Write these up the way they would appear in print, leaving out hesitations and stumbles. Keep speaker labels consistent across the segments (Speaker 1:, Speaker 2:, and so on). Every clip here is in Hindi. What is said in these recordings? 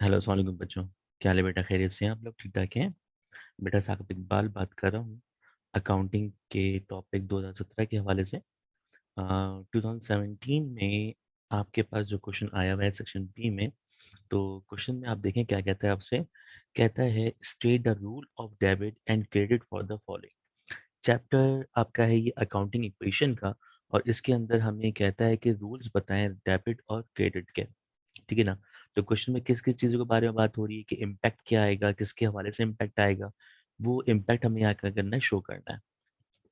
Speaker 1: हेलो, अस्सलाम वालेकुम बच्चों। क्या हाल है बेटा? खैरियत से हैं आप लोग? ठीक ठाक हैं? बेटा साकिब इकबाल बात कर रहा हूँ अकाउंटिंग के टॉपिक 2017 के हवाले से। 2017 में आपके पास जो क्वेश्चन आया हुआ है सेक्शन बी में, तो क्वेश्चन में आप देखें क्या कहता है आपसे। कहता है state the rule of debit and credit for the following. Chapter आपका है ये अकाउंटिंग इक्वेशन का, और इसके अंदर हमें कहता है कि रूल्स बताएं डेबिट और क्रेडिट के। ठीक है ना? तो क्वेश्चन में किस किस चीज़ों के बारे में बात हो रही है कि इम्पैक्ट क्या आएगा, किसके हवाले से इम्पैक्ट आएगा, वो इम्पैक्ट हमें यहाँ क्या करना है, शो करना है।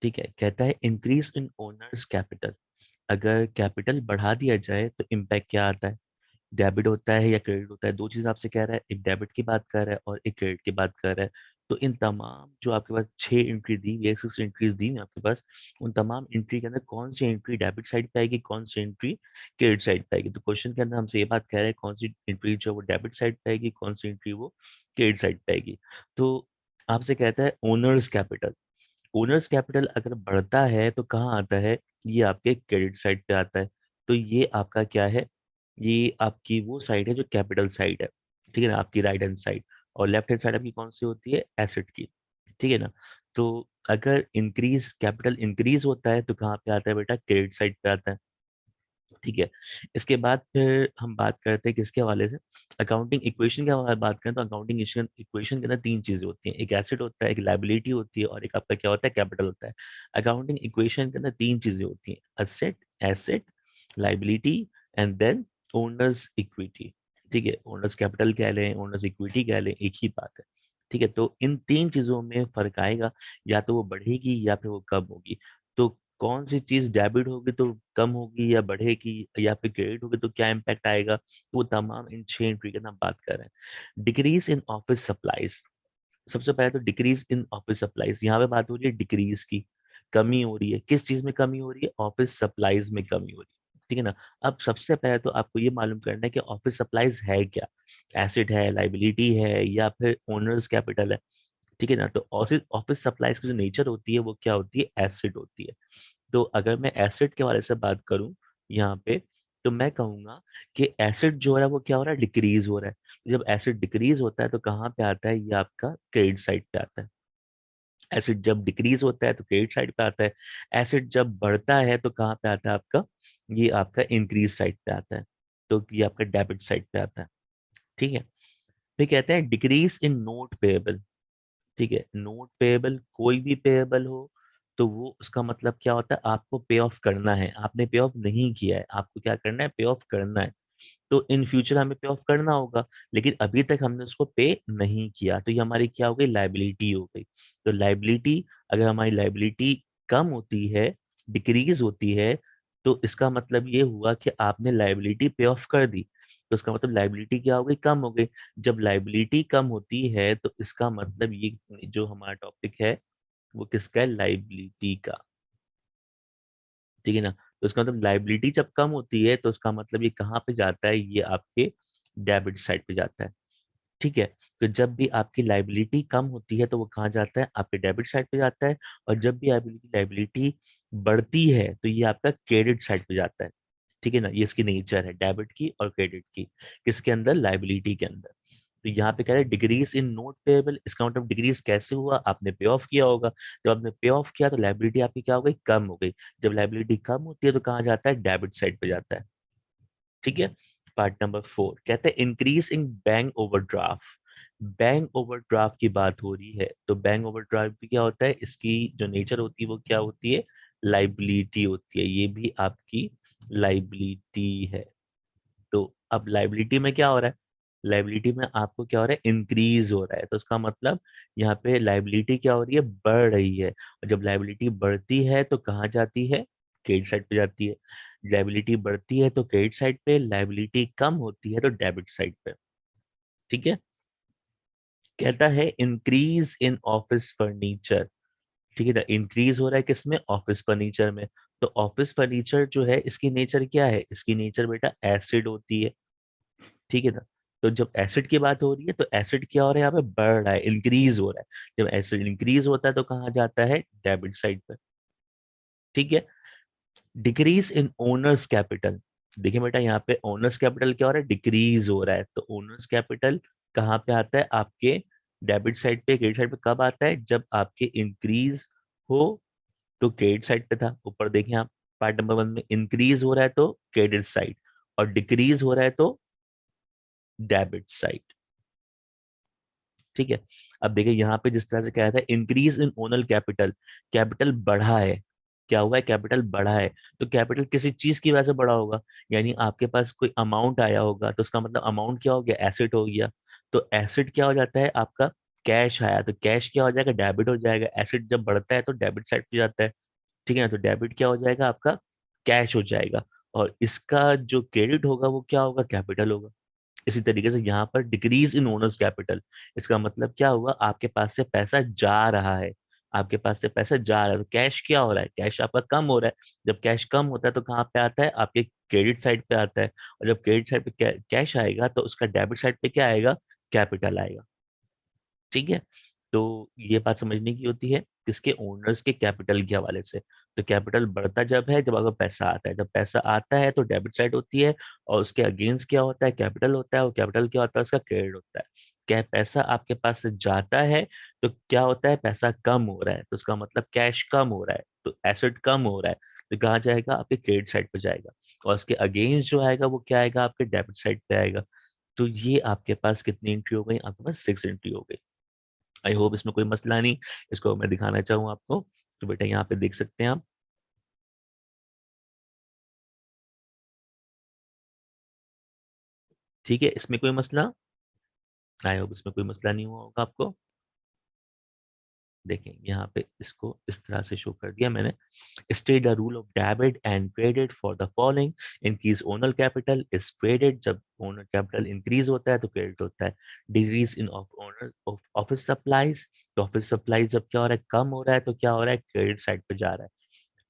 Speaker 1: ठीक है, कहता है इंक्रीज इन ओनर्स कैपिटल। अगर कैपिटल बढ़ा दिया जाए तो इम्पैक्ट क्या आता है? डेबिट होता है या क्रेडिट होता है? दो चीज़ आपसे कह रहा है, एक डेबिट की बात कर रहा है और एक क्रेडिट की बात कर रहा है। तो इन तमाम जो आपके पास 6 एंट्री दी हुई है, 6 एंट्रीज दी हुई हैं आपके पास, उन तमाम एंट्री के अंदर कौन सी एंट्री डेबिट साइड पे आएगी, कौन सी एंट्री क्रेडिट साइड पे आएगी? तो क्वेश्चन के अंदर हमसे ये बात कह रहा है कौन सी एंट्री जो है वो डेबिट साइड पे आएगी, कौन सी एंट्री वो क्रेडिट साइड पे आएगी। तो आपसे कहता है ओनर्स कैपिटल। ओनर्स कैपिटल अगर बढ़ता है तो कहाँ आता है? ये आपके क्रेडिट साइड पे आता है। तो ये आपका क्या है? ये आपकी वो साइड है जो कैपिटल साइड है। ठीक है ना? आपकी राइट हैंड साइड। और लेफ्ट हैंड साइड आपकी कौन सी होती है? एसेट की। ठीक है ना? तो अगर इंक्रीज कैपिटल इंक्रीज होता है तो कहाँ पे आता है बेटा? क्रेडिट साइड पे आता है। ठीक है। इसके बाद फिर हम बात करते हैं किसके हवाले से, अकाउंटिंग इक्वेशन के हवाले बात करें तो अकाउंटिंग इक्वेशन के अंदर तीन चीजें होती हैं, एक एसेट होता है, एक लायबिलिटी होती है और एक आपका क्या होता है? कैपिटल होता है। अकाउंटिंग इक्वेशन के अंदर तीन चीजें होती हैं, asset, asset, liability and then owners equity. ठीक है, ओनर्स कैपिटल कह लें, ओनर्स इक्विटी कह लें, एक ही बात है। ठीक है, तो इन तीन चीजों में फर्क आएगा, या तो वो बढ़ेगी या फिर वो कम होगी। तो कौन सी चीज डेबिट होगी तो कम होगी या बढ़ेगी, या फिर क्रेडिट होगी तो क्या इम्पैक्ट आएगा, वो तमाम इन 6 एंट्री की हम बात कर रहे हैं। Decrease in office supplies. सबसे पहले तो डिक्रीज इन ऑफिस सप्लाईज, यहाँ पे बात हो रही है डिक्रीज की, कमी हो रही है। किस चीज में कमी हो रही है? ऑफिस सप्लाईज में कमी हो रही है। ठीक है ना? अब सबसे पहले तो आपको ये मालूम करना है कि ऑफिस सप्लाईज है क्या, एसिड है, लाइबिलिटी है, या फिर ओनर्स कैपिटल है। ठीक है ना? तो ऑफिस ऑफिस सप्लाईज की जो नेचर होती है वो क्या होती है? एसिड होती है। तो अगर मैं एसिड के बारे से बात करूं यहाँ पे, तो मैं कहूंगा कि एसिड जो है वो क्या हो रहा है? डिक्रीज हो रहा है। जब एसिड डिक्रीज होता है तो कहाँ पे आता है? ये आपका क्रेडिट साइड पे आता है। एसिड जब डिक्रीज होता है तो क्रेडिट साइड पे आता है। एसिड जब बढ़ता है तो कहाँ पे आता है आपका? ये आपका इंक्रीज साइड पे आता है। तो ये आपका डेबिट साइड पे आता है। ठीक है। फिर कहते हैं डिक्रीज इन नोट पेएबल। ठीक है, नोट पेएबल कोई भी पेएबल हो तो वो उसका मतलब क्या होता है? आपको पे ऑफ करना है, आपने पे ऑफ नहीं किया है, आपको क्या करना है? पे ऑफ करना है। तो इन फ्यूचर हमें पे ऑफ करना होगा, लेकिन अभी तक हमने उसको पे नहीं किया, तो ये हमारी क्या हो गई? लाइबिलिटी हो गई। तो लाइबिलिटी, अगर हमारी लाइबिलिटी कम होती है, डिक्रीज होती है, तो इसका मतलब ये हुआ कि आपने लाइबिलिटी पे ऑफ कर दी। तो इसका मतलब लाइबिलिटी क्या हो गई? कम हो गई। जब लाइबिलिटी कम होती है तो इसका मतलब ये जो हमारा टॉपिक है वो किसका है? लाइबिलिटी का। ठीक है ना? तो इसका मतलब लाइबिलिटी जब कम होती है तो इसका मतलब ये कहाँ पे जाता है? ये आपके डेबिट साइड पे जाता है। ठीक है। तो जब भी आपकी लाइबिलिटी कम होती है तो वो कहाँ जाता है? आपके डेबिट साइड पे जाता है। और जब भी आपकी लाइबिलिटी बढ़ती है तो ये आपका क्रेडिट साइड पे जाता है। ठीक है ना? ये इसकी नेचर है डेबिट की और क्रेडिट की। किसके अंदर? लाइबिलिटी के अंदर। तो यहाँ पे कह रहे हैं डिक्रीज इन नोट पेएबल। इसका मतलब डिक्रीज कैसे हुआ? आपने पे ऑफ किया होगा। जब आपने पे ऑफ किया तो लाइबिलिटी आपकी क्या हो गई? कम हो गई। जब लाइबिलिटी कम होती है तो कहाँ जाता है? डेबिट साइड पे जाता है। ठीक है। पार्ट नंबर 4 कहते हैं increase in bank overdraft. Bank overdraft की बात हो रही है, तो बैंक ओवरड्राफ्ट भी क्या होता है? इसकी जो नेचर होती है वो क्या होती है? लाइबिलिटी होती है। ये भी आपकी लाइबिलिटी है। तो अब लाइबिलिटी में क्या हो रहा है? लाइबिलिटी में आपको क्या हो रहा है? इंक्रीज हो रहा है। तो उसका मतलब यहाँ पे लाइबिलिटी क्या हो रही है? बढ़ रही है। और जब लाइबिलिटी बढ़ती है तो कहाँ जाती है? क्रेडिट साइड पे जाती है। लाइबिलिटी बढ़ती है तो क्रेडिट साइड पे, लाइबिलिटी कम होती है तो डेबिट साइड पे। ठीक है। कहता है इंक्रीज इन ऑफिस फर्नीचर। ठीक है ना? इंक्रीज हो रहा है किसमें? ऑफिस फर्नीचर में। तो ऑफिस फर्नीचर जो है इसकी नेचर क्या है? इसकी नेचर बेटा एसिड होती है। ठीक है ना? तो जब एसिड की बात हो रही है तो एसिड क्या हो रहा है? यहाँ पे बढ़ रहा है, इंक्रीज हो रहा है। जब एसिड इंक्रीज होता है तो कहाँ जाता है? डेबिट साइड पे। ठीक है। Decrease in owners capital. देखिए बेटा, यहाँ पे ओनर्स कैपिटल क्या हो रहा है, डिक्रीज हो रहा है। तो ओनर्स कैपिटल कहाँ पे आता है, आपके डेबिट साइड पे, क्रेडिट साइड पे कब आता है, जब आपके इंक्रीज हो तो क्रेडिट साइड पे था। ऊपर देखें आप, पार्ट नंबर 1 में इंक्रीज हो रहा है तो क्रेडिट साइड, और डिक्रीज हो रहा है तो डेबिट साइड। ठीक है। अब देखिए यहाँ पे जिस तरह से कहा था, increase in owner capital, capital बढ़ा है। क्या हुआ है, कैपिटल बढ़ा है। तो कैपिटल किसी चीज की वजह से बढ़ा होगा, यानी आपके पास कोई अमाउंट आया होगा, तो उसका मतलब अमाउंट क्या हो गया, एसेट हो गया। तो एसेट क्या हो जाता है आपका, कैश आया तो कैश क्या हो जाएगा, डेबिट हो जाएगा। एसेट जब बढ़ता है तो डेबिट साइड पे जाता है। ठीक है ना, तो डेबिट क्या हो जाएगा आपका, कैश हो जाएगा। और इसका जो क्रेडिट होगा वो क्या होगा, कैपिटल होगा। इसी तरीके से यहाँ पर डिक्रीज इन ओनर्स कैपिटल, इसका मतलब क्या हुआ, आपके पास से पैसा जा रहा है। आपके पास से पैसा जा रहा है तो कैश क्या हो रहा है, कैश आपका कम हो रहा है। जब कैश कम होता है तो कहाँ पे आता है, आपके क्रेडिट साइड पे आता है। और जब क्रेडिट साइड पे कैश आएगा तो उसका डेबिट साइड पे क्या आएगा, कैपिटल आएगा। ठीक है। तो ये बात समझने की होती है किसके, ओनर्स के कैपिटल के हवाले से। तो कैपिटल बढ़ता जब है, जब अगर पैसा आता है, जब पैसा आता है तो डेबिट साइड होती है, और उसके अगेंस्ट क्या होता है, कैपिटल होता है। और कैपिटल क्या होता है, उसका क्रेडिट होता है। क्या पैसा आपके पास से जाता है तो क्या होता है, पैसा कम हो रहा है, तो उसका मतलब कैश कम हो रहा है, तो एसेट कम हो रहा है। तो कहाँ जाएगा, आपके क्रेडिट साइड पे जाएगा। और उसके अगेंस्ट जो आएगा वो क्या आएगा, आपके डेबिट साइड पे आएगा। तो ये आपके पास कितनी एंट्री हो गई, आपके पास 6 एंट्री हो गई। आई होप इसमें कोई मसला नहीं। इसको मैं दिखाना चाहूँ आपको, तो बेटा यहाँ पे देख सकते हैं आप। ठीक है, इसमें कोई मसला, आई होप इसमें कोई मसला नहीं हुआ होगा आपको। देखें यहाँ पे इसको इस तरह से शो कर दिया मैंने। State the rule of debit and credit for the following. Increase owner capital is credit, जब ओनर कैपिटल इंक्रीज होता है तो क्रेडिट होता है। Decrease in of owner of office supplies, तो ऑफिस सप्लाईज जब क्या हो रहा है, कम हो रहा है तो क्या हो रहा है, क्रेडिट साइड पे जा रहा है।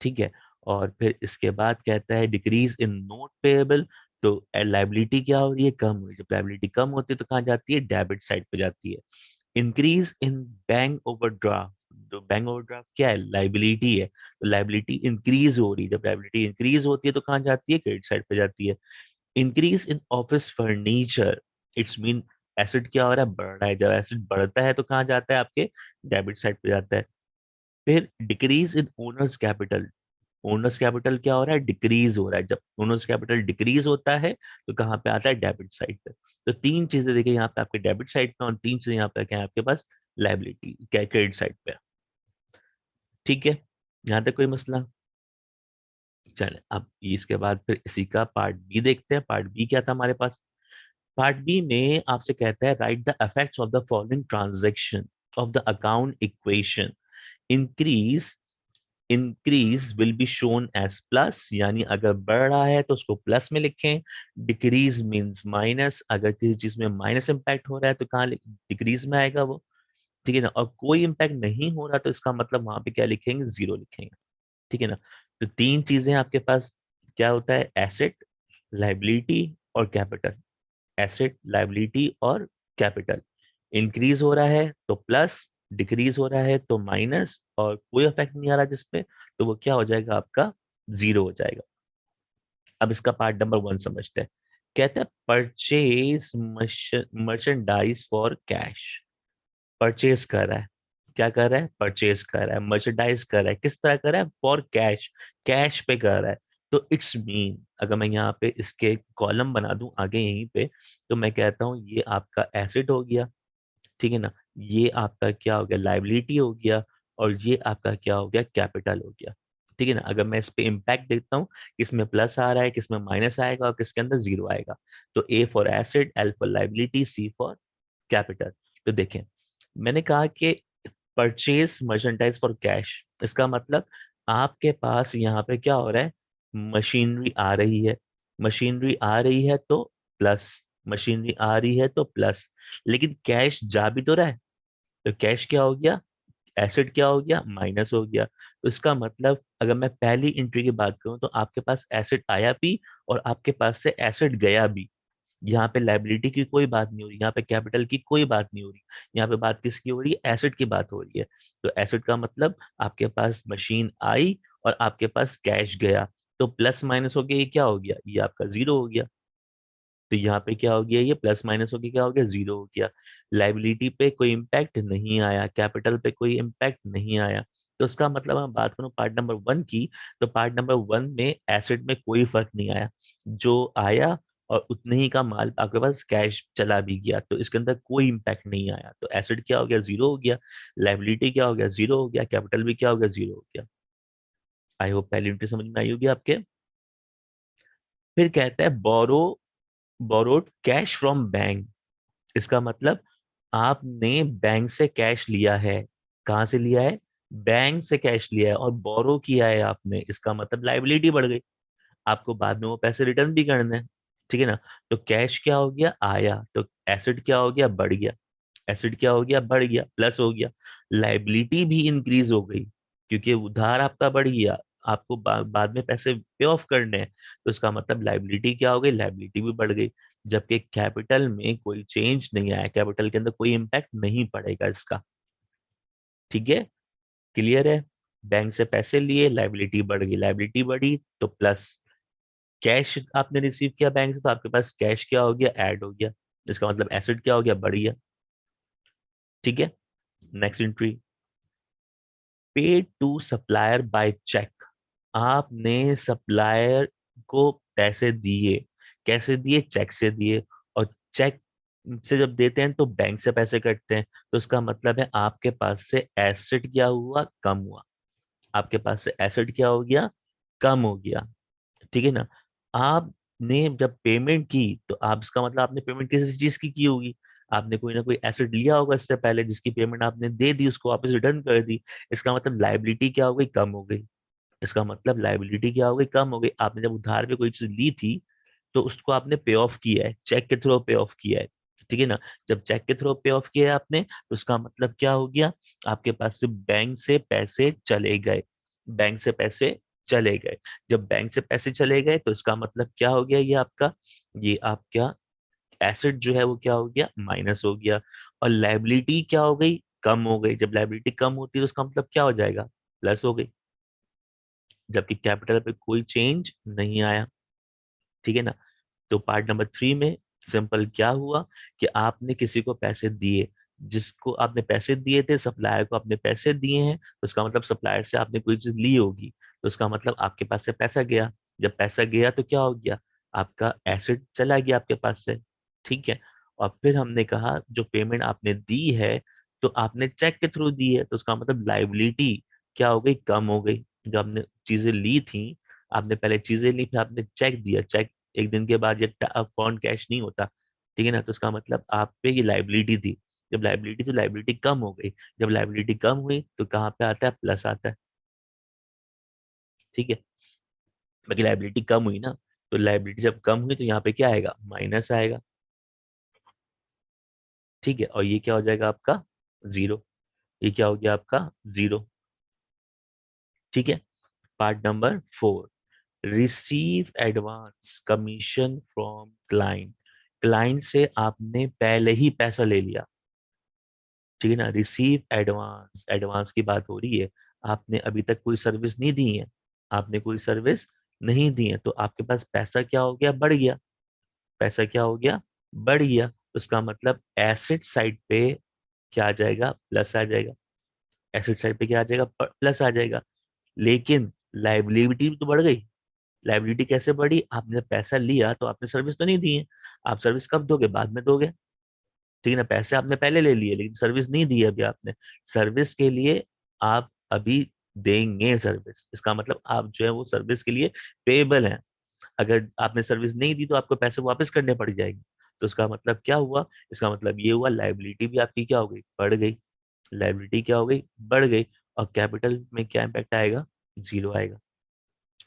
Speaker 1: ठीक है। और फिर इसके बाद कहता है डिक्रीज इन नोट पेएबल, तो लाइबिलिटी क्या हो रही है, कम हो रही है। जब लाइबिलिटी कम होती है तो कहाँ जाती है, डेबिट साइड पे जाती है। इंक्रीज इन बैंक ओवरड्राफ्ट, तो बैंक ओवरड्राफ्ट क्या है, लाइबिलिटी है। तो लाइबिलिटी इंक्रीज हो रही है, जब लाइबिलिटी इंक्रीज होती है तो कहाँ जाती है, क्रेडिट साइड पे जाती है। Increase in office furniture, it's mean asset क्या हो रहा है, बढ़ रहा है। जब एसेट बढ़ता है तो कहाँ जाता है, आपके डेबिट साइड पे जाता है। फिर decrease in owners capital, owners capital क्या हो रहा है, डिक्रीज हो रहा है। जब ओनर्स कैपिटल डिक्रीज होता है तो कहाँ पे आता है, डेबिट साइड पे। तो तीन चीजें देखिए यहाँ पे आपके डेबिट साइड पे, और तीन चीजें यहाँ पे क्या है आपके पास, लाइबिलिटी क्या, क्रेडिट साइड पे। ठीक है, यहाँ तक कोई मसला। चले अब इसके बाद फिर इसी का पार्ट बी देखते हैं। पार्ट बी क्या था हमारे पास, पार्ट बी में आपसे कहता है write the effects of the following transaction of the account equation. Increase, increase will be shown as plus, यानी अगर बढ़ रहा है तो उसको प्लस में लिखें। डिक्रीज मींस माइनस, अगर किसी चीज में माइनस इंपैक्ट हो रहा है तो कहाँ डिक्रीज में आएगा वो। ठीक है ना, और कोई इंपैक्ट नहीं हो रहा तो इसका मतलब वहां पे क्या लिखेंगे, जीरो लिखेंगे। ठीक है ना। तो तीन चीजें आपके पास क्या होता है, एसेट, लाइबिलिटी और कैपिटल। एसेट, लाइबिलिटी और कैपिटल। इंक्रीज हो रहा है तो प्लस, डिक्रीज हो रहा है तो माइनस, और कोई इफेक्ट नहीं आ रहा जिसपे, तो वो क्या हो जाएगा आपका, जीरो हो जाएगा। अब इसका पार्ट नंबर 1 समझते हैं। कहते हैं purchase merchandise for cash. Purchase कर रहा है, क्या कर रहा है, परचेज कर रहा है, मर्चेंडाइज कर रहा है, किस तरह कर रहा है, फॉर कैश, कैश पे कर रहा है। तो इट्स मीन, अगर मैं यहाँ पे इसके कॉलम बना दूं आगे यहीं पे, तो मैं कहता हूँ ये आपका एसेट हो गया। ठीक है ना, ये आपका क्या हो गया, लाइबिलिटी हो गया। और ये आपका क्या हो गया, कैपिटल हो गया। ठीक है ना, अगर मैं इस पे इम्पैक्ट देखता हूँ, किसमें प्लस आ रहा है, किसमें माइनस आएगा, और किसके अंदर जीरो आएगा। तो A for asset, L for liability, C for capital. तो देखें, मैंने कहा कि परचेज मर्चेंडाइज फॉर कैश, इसका मतलब आपके पास यहाँ पे क्या हो रहा है, मशीनरी आ रही है। मशीनरी आ रही है तो प्लस, मशीनरी आ रही है तो प्लस, लेकिन कैश जा भी तो रहा है। तो कैश क्या हो गया, एसेट क्या हो गया, माइनस हो गया। तो इसका मतलब अगर मैं पहली एंट्री की बात करूं तो आपके पास एसेट आया भी, और आपके पास से एसेट गया भी। यहाँ पे लाइबिलिटी की कोई बात नहीं हो रही, यहाँ पे कैपिटल की कोई बात नहीं हो रही। यहाँ पे बात किसकी हो रही है, एसेट की बात हो रही है। तो एसेट का मतलब आपके पास मशीन आई और आपके पास कैश गया। तो प्लस माइनस हो गया, ये क्या हो गया, ये आपका जीरो हो गया। तो यहाँ पे क्या हो गया, ये प्लस माइनस होके क्या हो गया, जीरो हो गया। लाइबिलिटी पे कोई इम्पैक्ट नहीं आया, कैपिटल पे कोई इम्पैक्ट नहीं आया। तो उसका मतलब हम बात करूं पार्ट नंबर वन की, तो पार्ट नंबर वन में एसेट में कोई फर्क नहीं आया, जो आया और उतने ही का माल आपके पास कैश चला भी गया, तो इसके अंदर कोई इम्पैक्ट नहीं आया। तो एसेट क्या हो गया, जीरो हो गया। लाइबिलिटी क्या हो गया, जीरो हो गया। कैपिटल भी क्या हो गया, जीरो हो गया। आई होप पहली यूनिट समझ में आई होगी आपके। फिर कहता है बोरोड कैश फ्रॉम बैंक। इसका मतलब आपने बैंक से कैश लिया है। कहाँ से लिया है, बैंक से कैश लिया है और बोरो किया है आपने, इसका मतलब लाइबिलिटी बढ़ गई। आपको बाद में वो पैसे रिटर्न भी करने हैं, ठीक है ना। तो कैश क्या हो गया, आया, तो एसेट क्या हो गया, बढ़ गया। एसेट क्या हो गया, बढ़ गया, प्लस हो गया। लाइबिलिटी भी इंक्रीज हो गई, क्योंकि उधार आपका बढ़ गया, आपको बाद में पैसे पे ऑफ करने हैं, तो इसका मतलब लाइबिलिटी क्या हो गई, लाइबिलिटी भी बढ़ गई। जबकि कैपिटल में कोई चेंज नहीं आया, कैपिटल के अंदर कोई इम्पैक्ट नहीं पड़ेगा इसका। ठीक है, क्लियर है। बैंक से पैसे लिए, लाइबिलिटी बढ़ गई, लाइबिलिटी बढ़ी तो प्लस। कैश आपने रिसीव किया बैंक से, तो आपके पास कैश क्या हो गया, ऐड हो गया। इसका मतलब एसेट क्या हो गया, बढ़ गया। ठीक है, नेक्स्ट एंट्री, पे टू सप्लायर बाय चेक। आपने सप्लायर को पैसे दिए, कैसे दिए, चेक से दिए। और चेक से जब देते हैं तो बैंक से पैसे कटते हैं, तो इसका मतलब है आपके पास से एसेट क्या हुआ, कम हुआ। आपके पास से एसेट क्या हो गया, कम हो गया। ठीक है ना। आपने जब पेमेंट की, तो आप, इसका मतलब आपने पेमेंट किसी चीज की होगी। आपने कोई ना कोई एसेट लिया होगा इससे पहले, जिसकी पेमेंट आपने दे दी, उसको वापस रिटर्न कर दी। इसका मतलब लाइबिलिटी क्या हो गई, कम हो गई। इसका मतलब लाइबिलिटी क्या हो गई, कम हो गई। आपने जब उधार पे कोई चीज ली थी, तो उसको आपने पे ऑफ किया है, चेक के थ्रू पे ऑफ किया है। ठीक है ना। जब चेक के थ्रू पे ऑफ किया है आपने, तो उसका मतलब क्या हो गया, आपके पास से बैंक से पैसे चले गए। बैंक से पैसे चले गए। जब बैंक से पैसे चले गए, तो इसका मतलब क्या हो गया, ये आपका एसेट जो है वो क्या हो गया, माइनस हो गया। और लाइबिलिटी क्या हो गई, कम हो गई। जब लाइबिलिटी कम होती है, तो उसका मतलब क्या हो जाएगा, प्लस हो गई। जबकि कैपिटल पे कोई चेंज नहीं आया। ठीक है ना। तो पार्ट नंबर थ्री में सिंपल क्या हुआ, कि आपने किसी को पैसे दिए, जिसको आपने पैसे दिए थे, सप्लायर को आपने पैसे दिए हैं, तो उसका मतलब सप्लायर से आपने कोई चीज ली होगी, तो उसका मतलब आपके पास से पैसा गया। जब पैसा गया तो क्या हो गया, आपका एसेट चला गया आपके पास से। ठीक है। और फिर हमने कहा जो पेमेंट आपने दी है, तो आपने चेक के थ्रू दी है, तो उसका मतलब लाइबिलिटी क्या हो गई, कम हो गई। जो आपने चीजें ली थी, आपने पहले चीजें ली, फिर आपने चेक दिया, चेक एक दिन के बाद ये फॉन्ट कैश नहीं होता। ठीक है ना। तो उसका मतलब आप पे ये लाइबिलिटी थी। जब लाइबिलिटी, तो लाइबिलिटी कम हो गई। जब लाइबिलिटी कम हुई, तो कहाँ पे आता है, प्लस आता है। ठीक है। बाकी लाइबिलिटी कम हुई ना, तो लाइबिलिटी जब कम हुई, तो यहाँ पे क्या आएगा, माइनस आएगा। ठीक है। और ये क्या हो जाएगा आपका, जीरो। ये क्या हो गया आपका, जीरो। ठीक है। Part number four, receive advance commission from client. Client से आपने पहले ही पैसा ले लिया। ठीक है ना। रिसीव एडवांस, एडवांस की बात हो रही है। आपने अभी तक कोई सर्विस नहीं दी है, आपने कोई सर्विस नहीं दी है, तो आपके पास पैसा क्या हो गया, बढ़ गया। पैसा क्या हो गया, बढ़ गया। तो उसका मतलब एसेट साइड पे क्या आ जाएगा, प्लस आ जाएगा। एसेट साइड पे क्या आ जाएगा, प्लस आ जाएगा। लेकिन लाइबिलिटी तो बढ़ गई। लाइबिलिटी कैसे बढ़ी, आपने जब पैसा लिया तो आपने सर्विस तो नहीं दी है। आप सर्विस कब दोगे, बाद में दोगे। ठीक है ना। पैसे आपने पहले ले लिए, लेकिन सर्विस नहीं दी है अभी आपने। सर्विस के लिए आप अभी देंगे सर्विस, इसका मतलब आप जो है वो सर्विस के लिए पेएबल हैं। अगर आपने सर्विस नहीं दी, तो आपको पैसे वापस करने पड़ जाएंगे। तो इसका मतलब क्या हुआ, इसका मतलब ये हुआ, लाइबिलिटी भी आपकी क्या हो गई, बढ़ गई। लाइबिलिटी क्या हो गई, बढ़ गई। और कैपिटल में क्या इम्पैक्ट आएगा, जीरो आएगा।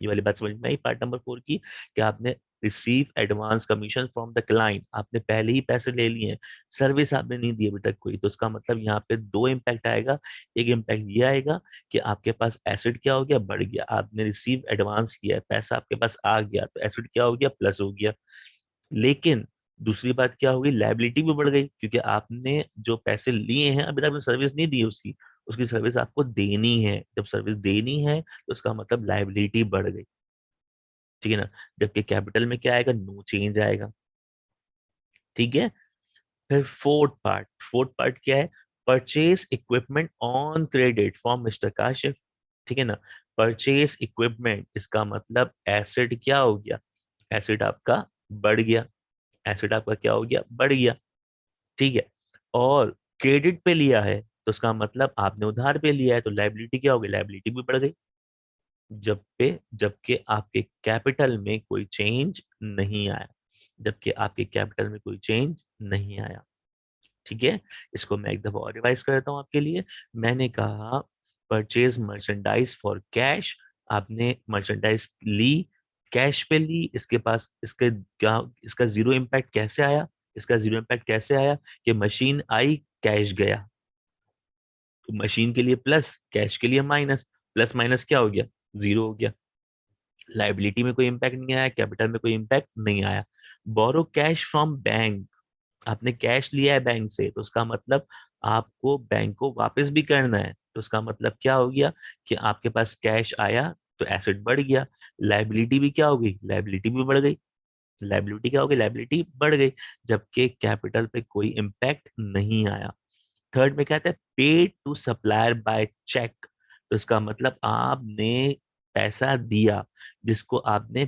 Speaker 1: ये वाली बात समझ में आई पार्ट नंबर फोर की, कि आपने receive advance commission from the client, आपने पहले ही पैसे ले लिए हैं, सर्विस आपने नहीं दी अभी तक कोई। तो उसका मतलब यहाँ पे दो इम्पैक्ट आएगा। एक इम्पैक्ट ये आएगा कि आपके पास एसेट क्या हो गया, बढ़ गया। आपने रिसीव एडवांस किया है, पैसा आपके पास आ गया, तो एसेट क्या हो गया, प्लस हो गया। लेकिन दूसरी बात क्या होगी, लाइबिलिटी भी बढ़ गई, क्योंकि आपने जो पैसे लिए हैं, अभी तक आपने सर्विस नहीं दी है उसकी, उसकी सर्विस आपको देनी है। जब सर्विस देनी है, तो उसका मतलब लाइबिलिटी बढ़ गई। ठीक है ना। जबकि कैपिटल में क्या आएगा, नो चेंज आएगा। ठीक है। फिर फोर्थ पार्ट क्या है, purchase equipment on credit from mister Kashif. ठीक है ना। परचेज इक्विपमेंट, इसका मतलब एसेट क्या हो गया, एसेट आपका बढ़ गया, एसेट आपका क्या हो गया, बढ़ गया। ठीक है। और क्रेडिट पे लिया है तो उसका मतलब आपने उधार पे लिया है, तो लाइबिलिटी क्या होगी, लाइबिलिटी भी बढ़ गई। जबकि आपके कैपिटल में कोई चेंज नहीं आया, जबकि आपके कैपिटल में कोई चेंज नहीं आया। ठीक है। इसको मैं एक दफा और रिवाइज कर देता हूँ आपके लिए। मैंने कहा परचेज मर्चेंडाइज फॉर कैश, आपने मर्चेंडाइज ली, कैश पे ली, इसके पास इसके क्या, इसका जीरो इम्पैक्ट कैसे आया, इसका जीरो इम्पैक्ट कैसे आया कि मशीन आई, कैश गया, तो मशीन के लिए प्लस, कैश के लिए माइनस, प्लस माइनस क्या हो गया, जीरो हो गया। लाइबिलिटी में कोई इम्पैक्ट नहीं आया, कैपिटल में कोई इम्पैक्ट नहीं आया। बोरो कैश फ्रॉम बैंक, आपने कैश लिया है बैंक से, तो उसका मतलब आपको बैंक को वापस भी करना है, तो उसका मतलब क्या हो गया कि आपके पास कैश आया तो एसेट बढ़ गया, लाइबिलिटी भी क्या हो गई, लाइबिलिटी भी बढ़ गई, लाइबिलिटी क्या हो गई, लाइबिलिटी बढ़ गई। जबकि कैपिटल पे कोई इम्पैक्ट नहीं आया। थर्ड में कहते हैं पे टू सप्लायर बाय चेक, तो इसका मतलब आपने पैसा दिया, जिसको आपने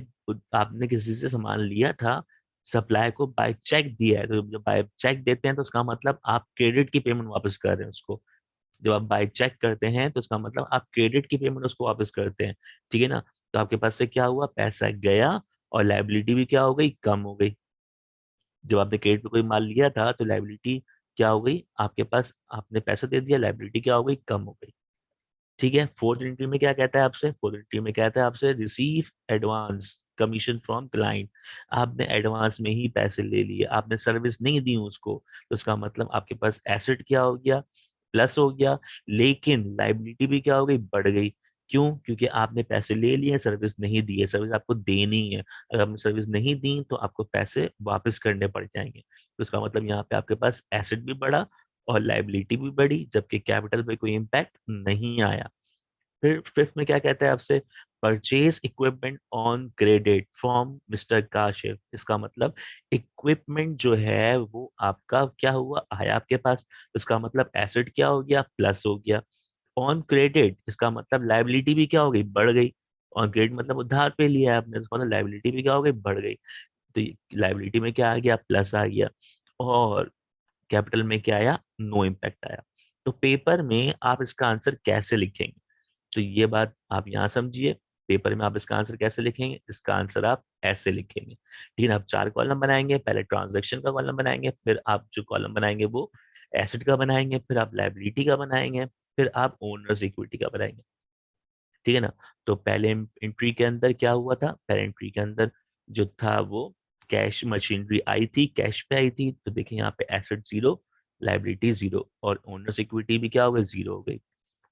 Speaker 1: आपने किसी से सामान लिया था, सप्लाई को बाय चेक दिया है, तो जब बाय चेक देते हैं तो उसका मतलब आप क्रेडिट की पेमेंट वापस कर रहे हैं उसको। जब आप बाय चेक करते हैं तो उसका मतलब आप क्रेडिट की पेमेंट उसको वापस करते हैं। ठीक है ना। तो आपके पास से क्या हुआ, पैसा गया और लाइबिलिटी भी क्या हो गई, कम हो गई। जब आपने क्रेडिट पे कोई माल लिया था तो लाइबिलिटी क्या हो गई, आपके पास आपने पैसा दे दिया, लाइबिलिटी क्या हो गई, कम हो गई। ठीक है। फोर्थ एंट्री में क्या कहता है आपसे, फोर्थ एंट्री में कहता है आपसे receive advance commission from client, आपने एडवांस में ही पैसे ले लिए, आपने सर्विस नहीं दी उसको, तो उसका मतलब आपके पास एसेट क्या हो गया, प्लस हो गया, लेकिन लाइबिलिटी भी क्या हो गई, बढ़ गई। क्यों, क्योंकि आपने पैसे ले लिए, सर्विस नहीं दी है, सर्विस आपको देनी है, अगर आपने सर्विस नहीं दी तो आपको पैसे वापस करने पड़ जाएंगे, तो इसका मतलब यहाँ पे आपके पास एसेट भी बढ़ा और लाइबिलिटी भी बढ़ी, जबकि कैपिटल पे कोई इम्पैक्ट नहीं आया। फिर फिफ्थ में क्या कहता है आपसे, purchase equipment on credit from mister Kashif, इसका मतलब इक्विपमेंट जो है वो आपका क्या हुआ, आया आपके पास, इसका मतलब एसेट क्या हो गया, प्लस हो गया। ऑन क्रेडिट इसका मतलब लाइबिलिटी भी क्या हो गई, बढ़ गई। ऑन क्रेडिट मतलब उधार पे लिया है आपने, इसका मतलब लाइबिलिटी भी क्या हो गई, बढ़ गई। तो लाइबिलिटी में क्या आ गया, प्लस आ गया। और कैपिटल में क्या आया, नो इम्पैक्ट आया। तो पेपर में आप इसका आंसर कैसे लिखेंगे, तो ये बात आप यहाँ समझिए। पेपर में आप इसका आंसर कैसे लिखेंगे, इसका आंसर आप ऐसे लिखेंगे। ठीक है, आप 4 कॉलम बनाएंगे, पहले ट्रांजैक्शन का कॉलम बनाएंगे, फिर आप जो कॉलम बनाएंगे वो एसेट का बनाएंगे, फिर आप लाइबिलिटी का बनाएंगे, फिर आप ओनर्स इक्विटी का बनाएंगे। ठीक है ना। तो पहले एंट्री के अंदर क्या हुआ था, पहले एंट्री के अंदर जो था वो कैश मशीनरी आई थी, कैश पे आई थी, तो देखिए यहाँ पे एसेट जीरो, लाइबिलिटी जीरो, और ओनर्स इक्विटी भी क्या हो गई, जीरो हो गई।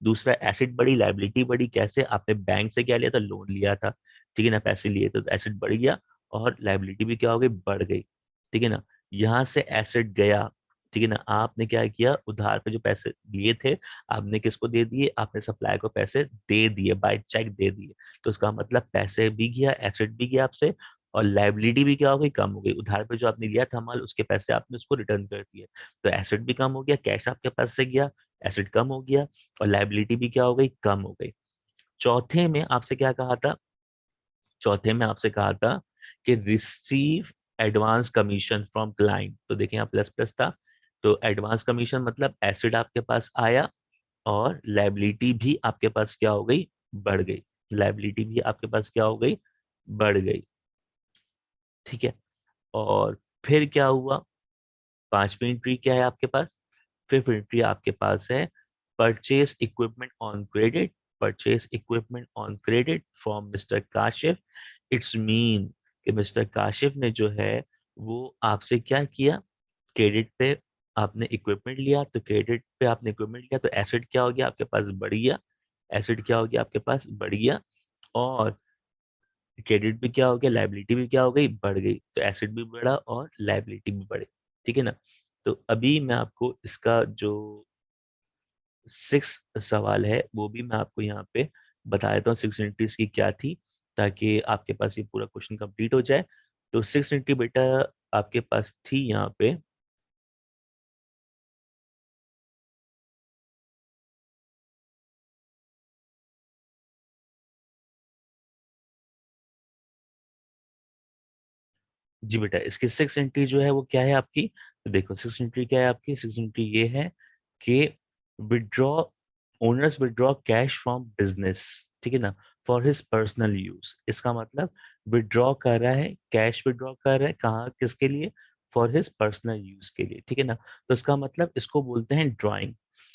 Speaker 1: दूसरा एसेट बढ़ी, लाइबिलिटी बढ़ी, कैसे, आपने बैंक से क्या लिया था, लोन लिया था। ठीक है ना, पैसे लिए तो एसेट बढ़ गया और लाइबिलिटी भी क्या हो गई, बढ़ गई। ठीक है ना। यहाँ से एसेट गया। ठीक है ना, आपने क्या किया, उधार पे जो पैसे लिए थे आपने किसको दे दिए, आपने सप्लाई को पैसे दे दिए, बाय चेक दे दिए, तो उसका मतलब पैसे भी गया, एसेट भी गया आपसे, और लाइबिलिटी भी क्या हो गई, कम हो गई। उधार पे जो आपने लिया था माल, उसके पैसे आपने उसको रिटर्न कर दिए, तो एसेट भी कम हो गया, कैश आपके पास से गया, एसेट कम हो गया, और लाइबिलिटी भी क्या हो गई, कम हो गई। चौथे में आपसे क्या कहा था, चौथे में आपसे कहा था कि receive advance commission from client, तो देखिए यहाँ प्लस प्लस था, तो एडवांस कमीशन मतलब एसेट आपके पास आया और लाइबिलिटी भी आपके पास क्या हो गई, बढ़ गई, लाइबिलिटी भी आपके पास क्या हो गई, बढ़ गई। ठीक है। और फिर क्या हुआ, पांचवी एंट्री क्या है आपके पास, फिफ्थ एंट्री आपके पास है purchase equipment on credit, purchase equipment on credit from mister Kashif. It's mean कि मिस्टर काशिफ ने जो है वो आपसे क्या किया, क्रेडिट पे आपने इक्विपमेंट लिया, तो क्रेडिट पे आपने इक्विपमेंट लिया तो एसेट क्या हो गया आपके पास, बढ़ गया, एसेट क्या हो गया आपके पास, बढ़ गया, और क्रेडिट भी क्या हो गया, लाइबिलिटी भी क्या हो गई, बढ़ गई, तो एसेट भी बढ़ा और लाइबिलिटी भी बढ़ी। ठीक है ना। तो अभी मैं आपको इसका जो 6 सवाल है वो भी मैं आपको यहाँ पे बता देता हूँ, 6 एंट्रीज की क्या थी। ताकि आपके पास ये पूरा क्वेश्चन कंप्लीट हो जाए। तो 690 बेटा आपके पास थी यहाँ पे। जी बेटा, इसकी 6 एंट्री जो है वो क्या है आपकी? तो देखो 6 एंट्री क्या है आपकी? 6 एंट्री ये है कि withdraw owners withdraw cash from business, ठीक है ना, फॉर हिज पर्सनल यूज। इसका मतलब विथड्रॉ कर रहा है, कैश विथड्रॉ कर रहा है, कहाँ, किसके लिए? फॉर हिज पर्सनल यूज के लिए, ठीक है ना। तो इसका मतलब इसको बोलते हैं ड्राइंग।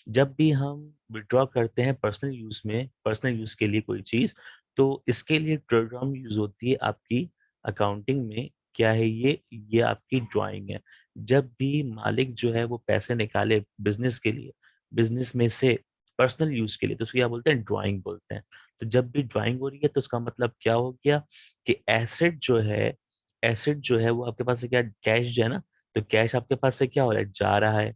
Speaker 1: जब भी हम विथड्रॉ करते हैं पर्सनल यूज में, पर्सनल यूज के लिए कोई चीज, तो इसके लिए ड्राइंग यूज होती है आपकी अकाउंटिंग में। क्या है ये आपकी ड्राइंग है। जब भी मालिक जो है वो पैसे निकाले बिजनेस के लिए, बिजनेस में से पर्सनल यूज के लिए, तो उसको क्या बोलते हैं? ड्राइंग बोलते हैं। तो जब भी ड्राइंग हो रही है तो उसका मतलब क्या हो गया कि एसेट जो है, एसेट जो है वो आपके पास से क्या, कैश जो है ना, तो कैश आपके पास से क्या हो रहा है? जा रहा है।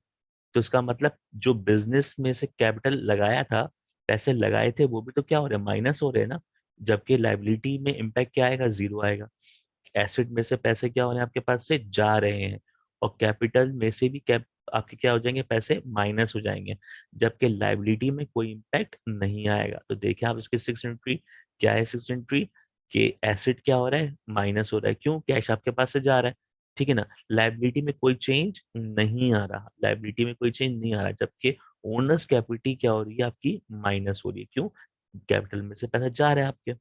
Speaker 1: तो इसका मतलब जो बिजनेस में से कैपिटल लगाया था, पैसे लगाए थे, वो भी तो क्या हो रहे हैं? माइनस हो रहे हैं ना। जबकि लाइबिलिटी में इम्पैक्ट क्या आएगा? जीरो आएगा। एसिड में से पैसे क्या हो रहे हैं आपके पास से? जा रहे हैं। और कैपिटल में से भी कैप आपके क्या हो जाएंगे? पैसे माइनस हो जाएंगे। जबकि लाइबिलिटी में कोई इम्पैक्ट नहीं आएगा। तो देखिए आप इसकी 6 एंट्री क्या है? 6 एंट्री कि एसिड क्या हो रहा है? माइनस हो रहा है। क्यों? कैश आपके पास से जा रहा है, ठीक है ना। लाइबिलिटी में कोई चेंज नहीं आ रहा, लाइबिलिटी में कोई चेंज नहीं आ रहा, जबकि ओनर्स कैपिटल क्या हो रही है आपकी? माइनस हो रही है। क्यों? कैपिटल में से पैसा जा रहा है आपके,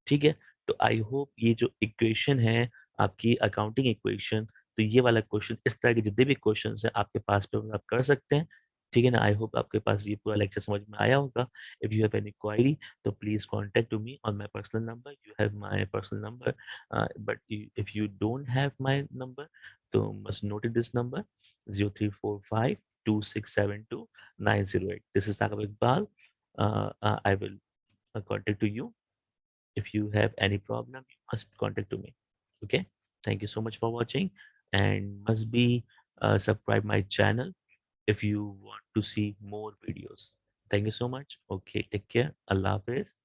Speaker 1: ठीक है। तो आई होप ये जो इक्वेशन है आपकी अकाउंटिंग इक्वेशन, तो ये वाला क्वेश्चन, इस तरह के जितने भी क्वेश्चन हैं आपके पास पे आप कर सकते हैं, ठीक है ना। आई होप आपके पास ये पूरा लेक्चर समझ में आया होगा। If you have any query तो please contact to me on my personal number. You have my personal number, but if you don't have my number तो must note this number 03452672 908। This is Saqib Iqbal. I will contact to you. If you have any problem, you must contact to me. Okay. Thank you so much for watching, and must be subscribe my channel if you want to see more videos. Thank you so much. Okay. Take care. Allah Hafiz.